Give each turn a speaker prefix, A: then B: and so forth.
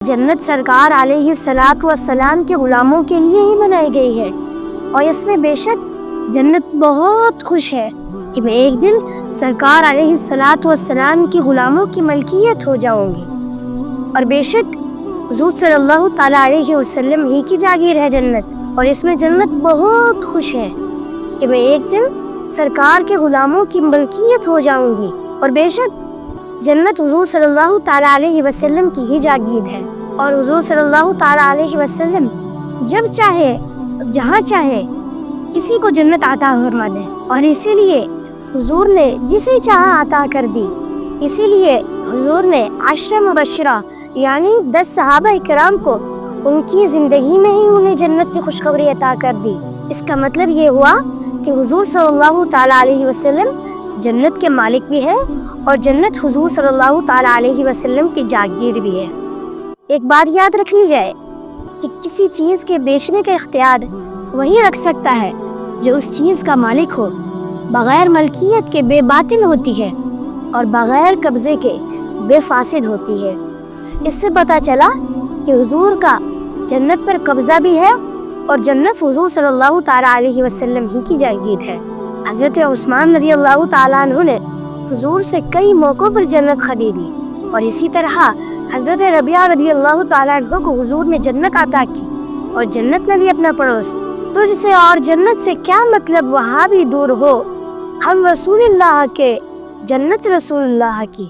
A: جنت سرکار علیہ الصلوۃ والسلام کے غلاموں کے لیے ہی بنائی گئی ہے، اور اس میں بے شک جنت بہت خوش ہے کہ میں ایک دن سرکار علیہ الصلوۃ والسلام کے غلاموں کی ملکیت ہو جاؤں گی۔ اور بے شک حضور صلی اللہ تعالیٰ علیہ وسلم ہی کی جاگیر ہے جنت، اور اس میں جنت بہت خوش ہے کہ میں ایک دن سرکار کے غلاموں کی ملکیت ہو جاؤں گی۔ اور بے شک جنت حضور صلی اللہ تعالیٰ علیہ وسلم کی ہی جاگیر ہے، اور حضور صلی اللہ تعالیٰ علیہ وسلم جب چاہے جہاں چاہے کسی کو جنت عطا فرما دے، اور اسی لیے حضور نے جسے چاہا عطا کر دی۔ اسی لیے حضور نے 10 مبشرہ یعنی 10 صحابہ کرام کو ان کی زندگی میں ہی انہیں جنت کی خوشخبری عطا کر دی۔ اس کا مطلب یہ ہوا کہ حضور صلی اللہ تعالیٰ علیہ وسلم جنت کے مالک بھی ہے، اور جنت حضور صلی اللہ تعالیٰ علیہ وسلم کی جاگیر بھی ہے۔ ایک بات یاد رکھنی جائے کہ کسی چیز کے بیچنے کا اختیار وہی رکھ سکتا ہے جو اس چیز کا مالک ہو، بغیر ملکیت کے بے باطن ہوتی ہے، اور بغیر قبضے کے بے فاسد ہوتی ہے۔ اس سے پتہ چلا کہ حضور کا جنت پر قبضہ بھی ہے، اور جنت حضور صلی اللہ تعالیٰ علیہ وسلم ہی کی جاگیر ہے۔ حضرت عثمان رضی اللہ تعالیٰ عنہ نے حضور سے کئی موقعوں پر جنت خریدی، اور اسی طرح حضرت ربیعہ رضی اللہ تعالیٰ عنہ کو حضور نے جنت عطا کی، اور جنت میں بھی اپنا پڑوس۔ تجھ سے اور جنت سے کیا مطلب وہاں بھی دور ہو، ہم رسول اللہ کے، جنت رسول اللہ کی۔